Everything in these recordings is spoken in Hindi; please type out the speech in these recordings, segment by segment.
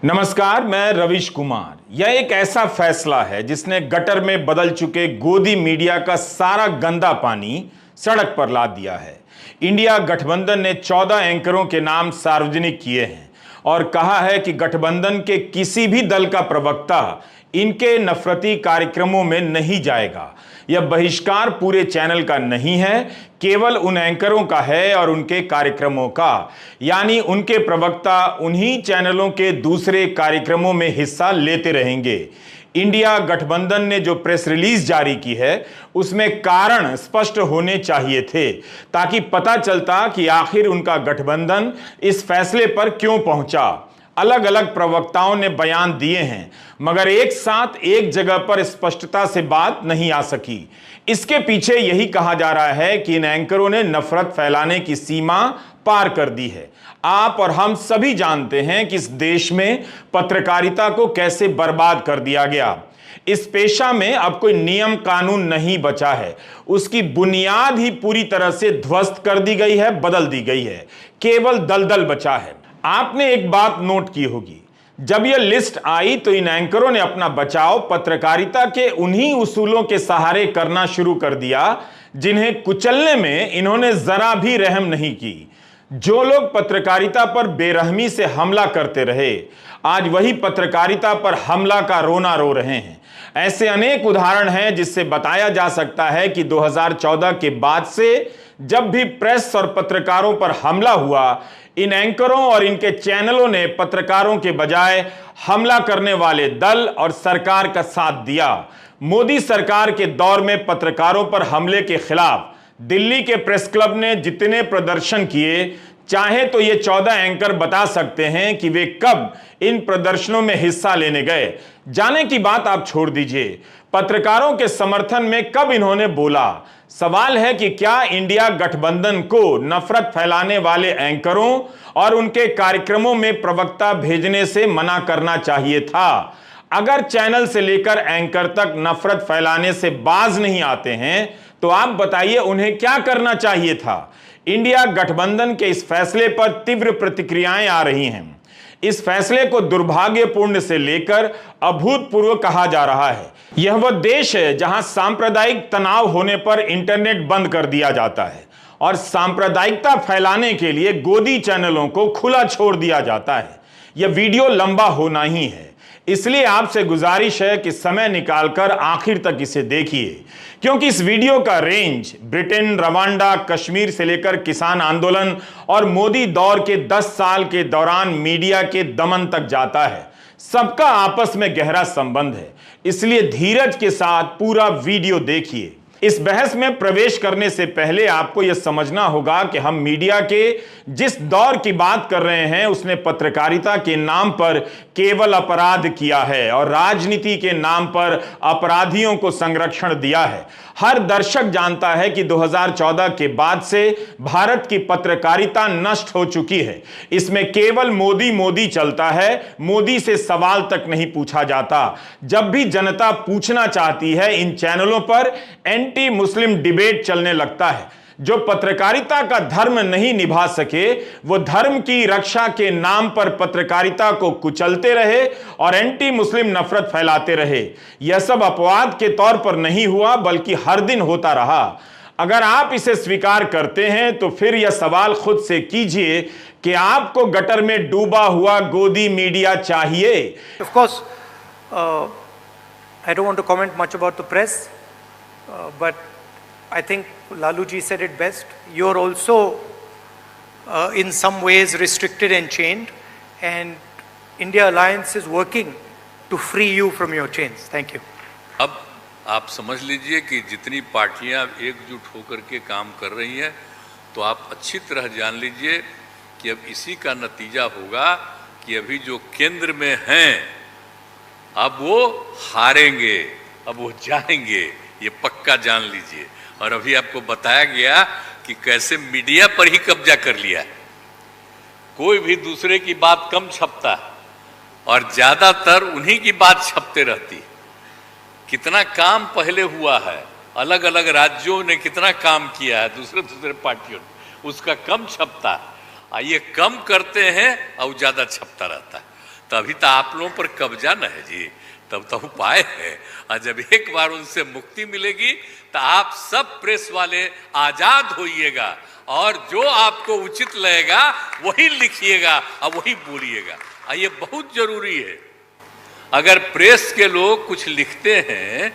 नमस्कार, मैं रविश कुमार। यह एक ऐसा फैसला है जिसने गटर में बदल चुके गोदी मीडिया का सारा गंदा पानी सड़क पर ला दिया है। इंडिया गठबंधन ने 14 एंकरों के नाम सार्वजनिक किए हैं और कहा है कि गठबंधन के किसी भी दल का प्रवक्ता इनके नफरती कार्यक्रमों में नहीं जाएगा। यह बहिष्कार पूरे चैनल का नहीं है, केवल उन एंकरों का है और उनके कार्यक्रमों का, यानी उनके प्रवक्ता उन्हीं चैनलों के दूसरे कार्यक्रमों में हिस्सा लेते रहेंगे। इंडिया गठबंधन ने जो प्रेस रिलीज जारी की है उसमें कारण स्पष्ट होने चाहिए थे ताकि पता चलता कि आखिर उनका गठबंधन इस फैसले पर क्यों पहुंचा। अलग अलग प्रवक्ताओं ने बयान दिए हैं मगर एक साथ एक जगह पर स्पष्टता से बात नहीं आ सकी। इसके पीछे यही कहा जा रहा है कि इन एंकरों ने नफरत फैलाने की सीमा पार कर दी है। आप और हम सभी जानते हैं कि इस देश में पत्रकारिता को कैसे बर्बाद कर दिया गया। इस पेशा में अब कोई नियम कानून नहीं बचा है, उसकी बुनियाद ही पूरी तरह से ध्वस्त कर दी गई है, बदल दी गई है। केवल दलदल बचा है। आपने एक बात नोट की होगी, जब यह लिस्ट आई तो इन एंकरों ने अपना बचाव पत्रकारिता के उन्हीं उसूलों के सहारे करना शुरू कर दिया जिन्हें कुचलने में इन्होंने जरा भी रहम नहीं की। जो लोग पत्रकारिता पर बेरहमी से हमला करते रहे, आज वही पत्रकारिता पर हमला का रोना रो रहे हैं। ऐसे अनेक उदाहरण हैं जिससे बताया जा सकता है कि 2014 के बाद से जब भी प्रेस और पत्रकारों पर हमला हुआ, इन एंकरों और इनके चैनलों ने पत्रकारों के बजाय हमला करने वाले दल और सरकार का साथ दिया। मोदी सरकार के दौर में पत्रकारों पर हमले के खिलाफ दिल्ली के प्रेस क्लब ने जितने प्रदर्शन किए, चाहे तो ये 14 एंकर बता सकते हैं कि वे कब इन प्रदर्शनों में हिस्सा लेने गए। जाने की बात आप छोड़ दीजिए, पत्रकारों के समर्थन में कब इन्होंने बोला। सवाल है कि क्या इंडिया गठबंधन को नफरत फैलाने वाले एंकरों और उनके कार्यक्रमों में प्रवक्ता भेजने से मना करना चाहिए था। अगर चैनल से लेकर एंकर तक नफरत फैलाने से बाज नहीं आते हैं तो आप बताइए उन्हें क्या करना चाहिए था। इंडिया गठबंधन के इस फैसले पर तीव्र प्रतिक्रियाएं आ रही हैं। इस फैसले को दुर्भाग्यपूर्ण से लेकर अभूतपूर्व कहा जा रहा है। यह वह देश है जहां सांप्रदायिक तनाव होने पर इंटरनेट बंद कर दिया जाता है और सांप्रदायिकता फैलाने के लिए गोदी चैनलों को खुला छोड़ दिया जाता है। यह वीडियो लंबा होना ही है, इसलिए आपसे गुजारिश है कि समय निकालकर आखिर तक इसे देखिए, क्योंकि इस वीडियो का रेंज ब्रिटेन, रवांडा, कश्मीर से लेकर किसान आंदोलन और मोदी दौर के 10 साल के दौरान मीडिया के दमन तक जाता है। सबका आपस में गहरा संबंध है, इसलिए धीरज के साथ पूरा वीडियो देखिए। इस बहस में प्रवेश करने से पहले आपको यह समझना होगा कि हम मीडिया के जिस दौर की बात कर रहे हैं उसने पत्रकारिता के नाम पर केवल अपराध किया है और राजनीति के नाम पर अपराधियों को संरक्षण दिया है। हर दर्शक जानता है कि 2014 के बाद से भारत की पत्रकारिता नष्ट हो चुकी है। इसमें केवल मोदी मोदी चलता है, मोदी से सवाल तक नहीं पूछा जाता। जब भी जनता पूछना चाहती है, इन चैनलों पर एंटी मुस्लिम डिबेट चलने लगता है। जो पत्रकारिता का धर्म नहीं निभा सके वो धर्म की रक्षा के नाम पर पत्रकारिता को कुचलते रहे और एंटी मुस्लिम नफरत फैलाते रहे। यह सब अपवाद के तौर पर नहीं हुआ बल्कि हर दिन होता रहा। अगर आप इसे स्वीकार करते हैं तो फिर यह सवाल खुद से कीजिए कि आपको गटर में डूबा हुआ गोदी मीडिया चाहिए। Of course, I don't want to comment much about the press, but I think Lalu ji said it best. You're also in some ways restricted and chained, and India Alliance is working to free you from your chains. Thank you. अब आप समझ लीजिए कि जितनी पार्टियां एकजुट होकर के काम कर रही हैं, तो आप अच्छी तरह जान लीजिए कि अब इसी का नतीजा होगा कि अभी जो केंद्र में हैं अब वो हारेंगे, अब वो जाएंगे, ये पक्का जान लीजिए। और अभी आपको बताया गया कि कैसे मीडिया पर ही कब्जा कर लिया है। कोई भी दूसरे की बात कम छपता है और ज्यादातर उन्हीं की बात छपते रहती। कितना काम पहले हुआ है, अलग अलग राज्यों ने कितना काम किया है, दूसरे दूसरे पार्टियों ने, उसका कम छपता है। ये कम करते हैं और ज्यादा छपता रहता है। तभी तो आप लोगों पर कब्जा न है जी, तब तो उपाय है। और जब एक बार उनसे मुक्ति मिलेगी तो आप सब प्रेस वाले आजाद होइएगा और जो आपको उचित लगेगा वही लिखिएगा और वही बोलिएगा। और ये बहुत जरूरी है। अगर प्रेस के लोग कुछ लिखते हैं,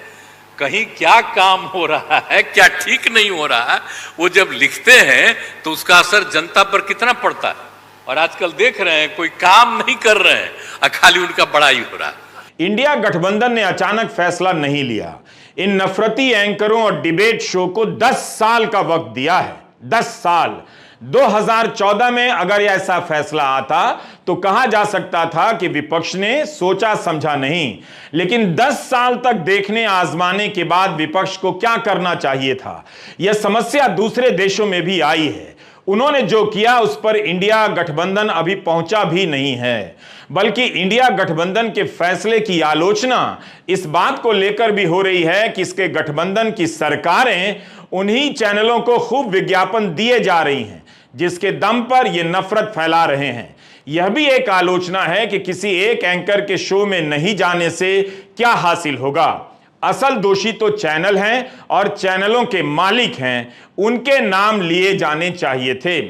कहीं क्या काम हो रहा है, क्या ठीक नहीं हो रहा है, वो जब लिखते हैं तो उसका असर जनता पर कितना पड़ता है। और आजकल देख रहे हैं कोई काम नहीं कर रहे हैं और खाली उनका बड़ाई हो रहा है। इंडिया गठबंधन ने अचानक फैसला नहीं लिया। इन नफरती एंकरों और डिबेट शो को 10 साल का वक्त दिया है। 10 साल। 2014 में अगर ऐसा फैसला आता तो कहा जा सकता था कि विपक्ष ने सोचा समझा नहीं, लेकिन 10 साल तक देखने आजमाने के बाद विपक्ष को क्या करना चाहिए था। यह समस्या दूसरे देशों में भी आई है। उन्होंने जो किया उस पर इंडिया गठबंधन अभी पहुंचा भी नहीं है, बल्कि इंडिया गठबंधन के फैसले की आलोचना इस बात को लेकर भी हो रही है कि इसके गठबंधन की सरकारें उन्हीं चैनलों को खूब विज्ञापन दिए जा रही हैं जिसके दम पर ये नफरत फैला रहे हैं। यह भी एक आलोचना है कि किसी एक एंकर के शो में नहीं जाने से क्या हासिल होगा। असल दोषी तो चैनल हैं और चैनलों के मालिक हैं, उनके नाम लिए जाने चाहिए थे।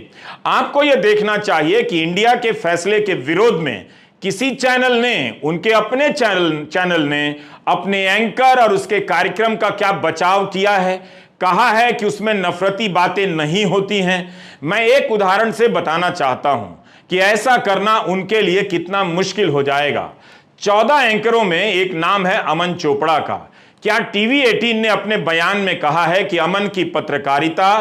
आपको यह देखना चाहिए कि इंडिया के फैसले के विरोध में किसी चैनल ने, उनके अपने चैनल ने अपने एंकर और उसके कार्यक्रम का क्या बचाव किया है। कहा है कि उसमें नफरती बातें नहीं होती हैं। मैं एक उदाहरण से बताना चाहता हूं कि ऐसा करना उनके लिए कितना मुश्किल हो जाएगा। 14 एंकरों में एक नाम है अमन चोपड़ा का। क्या टीवी 18 ने अपने बयान में कहा है कि अमन की पत्रकारिता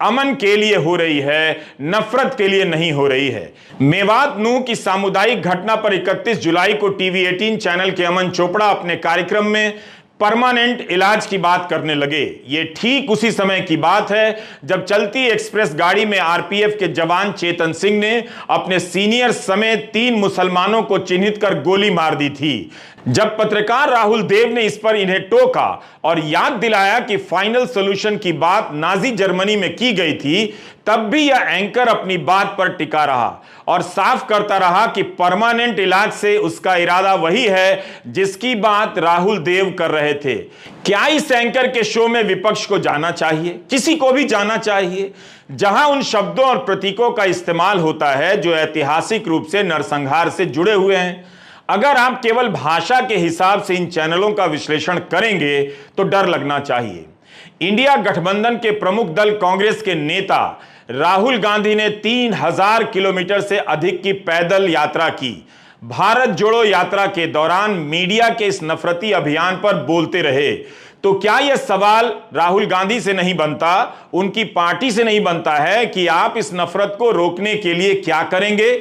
अमन के लिए हो रही है, नफरत के लिए नहीं हो रही है। मेवात नूह की सामुदायिक घटना पर 31 जुलाई को टीवी 18 चैनल के अमन चोपड़ा अपने कार्यक्रम में परमानेंट इलाज की बात करने लगे। ये ठीक उसी समय की बात है जब चलती एक्सप्रेस गाड़ी में आरपीएफ के जवान चेतन सिंह ने अपने सीनियर समेत 3 मुसलमानों को चिन्हित कर गोली मार दी थी। जब पत्रकार राहुल देव ने इस पर इन्हें टोका और याद दिलाया कि फाइनल सॉल्यूशन की बात नाजी जर्मनी में की गई थी, तब भी यह एंकर अपनी बात पर टिका रहा और साफ करता रहा कि परमानेंट इलाज से उसका इरादा वही है जिसकी बात राहुल देव कर रहे थे। क्या इस एंकर के शो में विपक्ष को जाना चाहिए? किसी को भी जाना चाहिए जहां उन शब्दों और प्रतीकों का इस्तेमाल होता है जो ऐतिहासिक रूप से नरसंहार से जुड़े हुए हैं। अगर आप केवल भाषा के हिसाब से इन चैनलों का विश्लेषण करेंगे तो डर लगना चाहिए। इंडिया गठबंधन के प्रमुख दल कांग्रेस के नेता राहुल गांधी ने 3000 किलोमीटर से अधिक की पैदल यात्रा की। भारत जोड़ो यात्रा के दौरान मीडिया के इस नफरती अभियान पर बोलते रहे। तो क्या यह सवाल राहुल गांधी से नहीं बनता, उनकी पार्टी से नहीं बनता है कि आप इस नफरत को रोकने के लिए क्या करेंगे?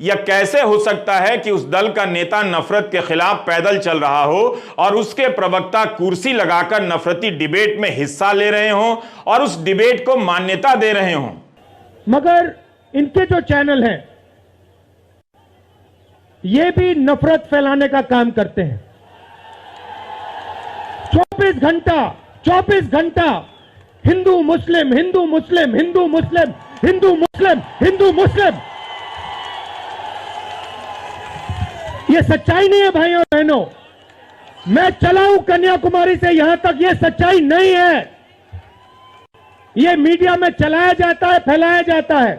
या कैसे हो सकता है कि उस दल का नेता नफरत के खिलाफ पैदल चल रहा हो और उसके प्रवक्ता कुर्सी लगाकर नफरती डिबेट में हिस्सा ले रहे हों और उस डिबेट को मान्यता दे रहे हों? मगर इनके जो चैनल हैं ये भी नफरत फैलाने का काम करते हैं। 24 घंटा हिंदू मुस्लिम, हिंदू मुस्लिम, हिंदू मुस्लिम, हिंदू मुस्लिम, हिंदू मुस्लिम। ये सच्चाई नहीं है भाइयों और बहनों। मैं चला हूं कन्याकुमारी से यहां तक, ये सच्चाई नहीं है। ये मीडिया में चलाया जाता है, फैलाया जाता है।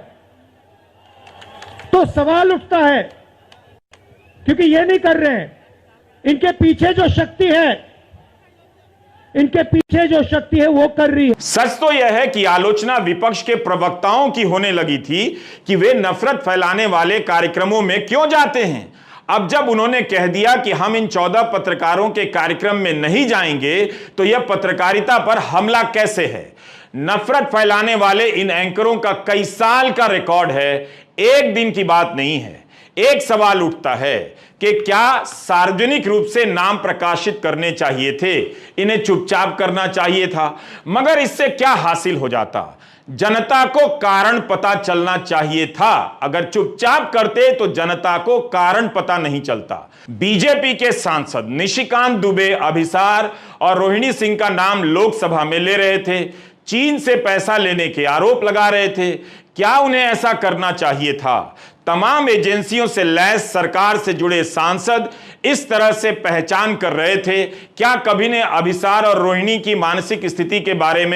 तो सवाल उठता है, क्योंकि ये नहीं कर रहे हैं। इनके पीछे जो शक्ति है, इनके पीछे जो शक्ति है वो कर रही है। सच तो यह है कि आलोचना विपक्ष के प्रवक्ताओं की होने लगी थी कि वे नफरत फैलाने वाले कार्यक्रमों में क्यों जाते हैं। अब जब उन्होंने कह दिया कि हम इन 14 पत्रकारों के कार्यक्रम में नहीं जाएंगे तो यह पत्रकारिता पर हमला कैसे है? नफरत फैलाने वाले इन एंकरों का कई साल का रिकॉर्ड है, एक दिन की बात नहीं है। एक सवाल उठता है कि क्या सार्वजनिक रूप से नाम प्रकाशित करने चाहिए थे, इन्हें चुपचाप करना चाहिए था? मगर इससे क्या हासिल हो जाता? जनता को कारण पता चलना चाहिए था। अगर चुपचाप करते तो जनता को कारण पता नहीं चलता। बीजेपी के सांसद निशिकांत दुबे, अभिसार और रोहिणी सिंह का नाम लोकसभा में ले रहे थे, चीन से पैसा लेने के आरोप लगा रहे थे। क्या उन्हें ऐसा करना चाहिए था? तमाम एजेंसियों से लैस सरकार से जुड़े सांसद इस तरह से पहचान कर रहे थे? क्या कभी ने अभिसार और रोहिणी की मानसिक स्थिति के बारे में